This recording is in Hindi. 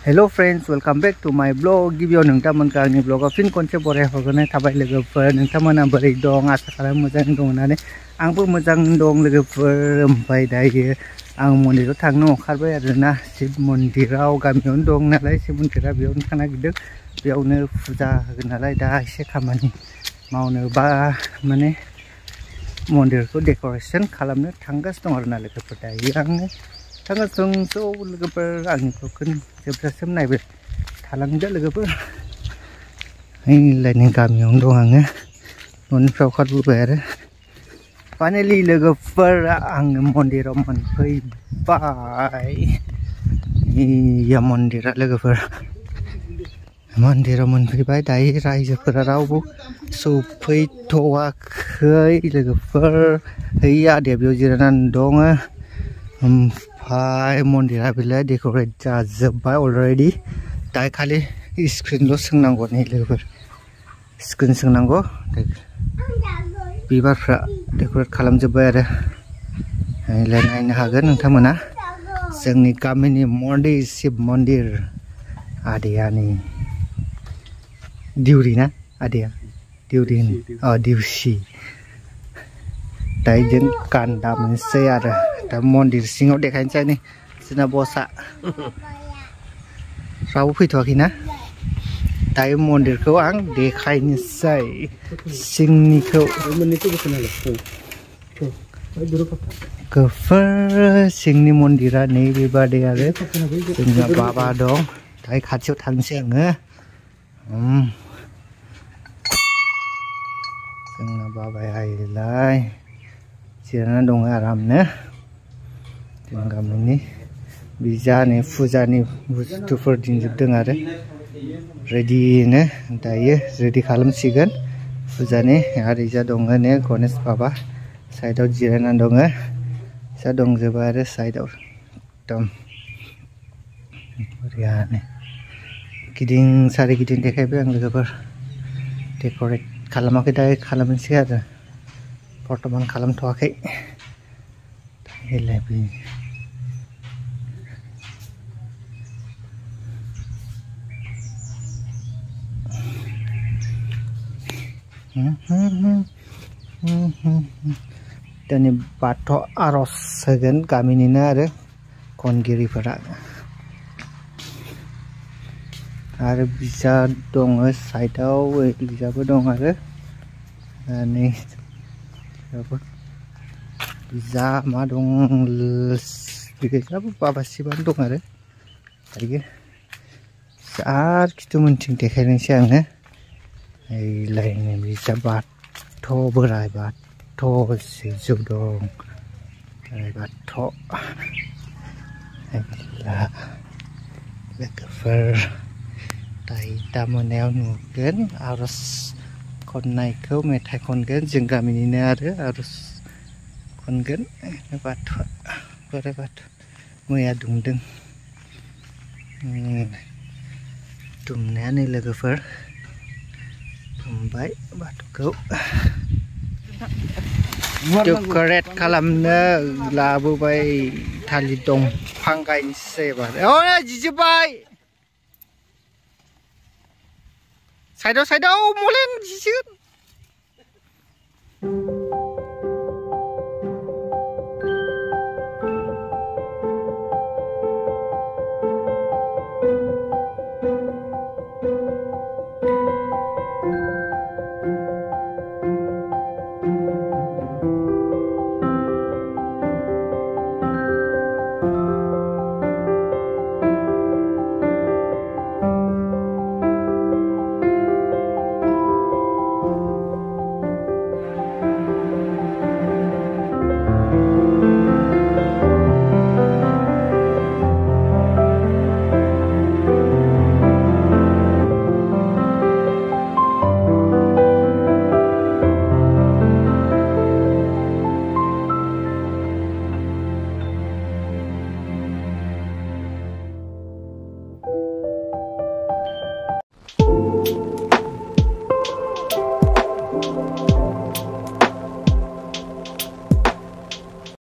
Hello friends, welcome back to my blog. गिबियाव नोंथांमोनखौ आंनि ब्लगाव फिन खनसे बराय हरनाय थाबाय लोगोफोर नोंथांमोना बोरै दं आसा खालामो मोजां दं होननानै आंबो मोजां दं लोगोफोर ओमफ्राय दायो आं मन्दिराव थांनो ओंखारबाय आरोना शिब मन्दिराव गामियावनो दं नालाय शिब मन्दिरा बेयावनो थांनो नागिरदों बेयावनो फुजा होगोन नालाय दा एसे खामानि मावनो बा माने मन्दिरखौ डेक'रेसन खालामनो थांगासिनो दं आरोना लोगोफोर दायो आङो थांगासिनो लोगोफोर आंनि ब्लगखौ जोबजासिम नायबाय थालांदो लोगोफोर नै गामियावनो दं आङो न'निफ्राय ओंखारबोबाय आरो फाइनालि लोगोफोर आङो मन्दिराव मोनफैबाय या मन्दिरा लोगोफोर मन्दिराव मोनफैबाय दायो रायजोफोरा रावबो सफैथ'वाखै लोगोफोर आदैया बेयाव जिरायनानै दङ ओमफ्राय मन्दिरा बेलाय डेक'रेट जाजोब्बाय अलरेडि दा खालि स्क्रिनल' सोंनांगौ नै लोगोफोर स्क्रिन सोंनांगौ बिबारफ्रा डेक'रेट खालामजोब्बाय आरो नायनो हागोन नोंथांमोना जोंनि गामिनि मन्दिर शिब मन्दिर आदैयानि दिउरि ना आदैया दिउरि दिउसि दायो जों गान दामनोसै आरो दा मन्दिर सिङाव देखायनोसै नै जोंना बसआ रावबो फैथ'वाखैना दायो मन्दिरखौ आं देखायनोसै सिंनिखौ गोफोर सिंनि मन्दिरा नैबेबादि आरो जोंना बाबा दं दायो खाथियाव थांसै आङो जोंना बाबायालाय जिरायना दङ आरामनो जों गामिनि बिजानि फुजानि बुस्थुफोर दिनजोबदों आरो रेडिनो दायो रेडि खालामसिगोन फुजानि आरो इजा दङ ने गणेश बाबा साइडआव जिरायनानै दङ जा दंजोबो आरो साइडआव एकदम बरियानो गिदिं सारिगिदिं देखायबाय आं लोगोफोर डेक'रेट खालामाखै दायो खालामनोसै आरो बर्तमान खालामथ'वाखै दानि बाथौ आर'ज होगोन गामिनिनो आरो खनगिरिफोरा आरो बिजा दङ साइडआव बिजाबो दं आरो नै बिजा मा दं बिजाबो बाबा शिबानो दं आरो दायो आरो खिथु मोनथिं देखायनोसै आङो लायनो बिजा बाथौ बोराइ बाथौ सिजौ दं बोराइ बाथौ लोगोफोर दायो दा मोनायाव नुगोन आर'ज खननायखौ मेथाइ खनगोन जों गामिनिनो आरो आर'ज खनगोन बाथौ बोराइ बाथौ मैया दुमदों दुमनायानो लोगोफोर दुमबाय बाथौखौ डेक'रेट खालामनो लाबोबाय थालिर दंफां गायनोसै एबार जिजोब्बाय साइडआव मलेन जिसिगोन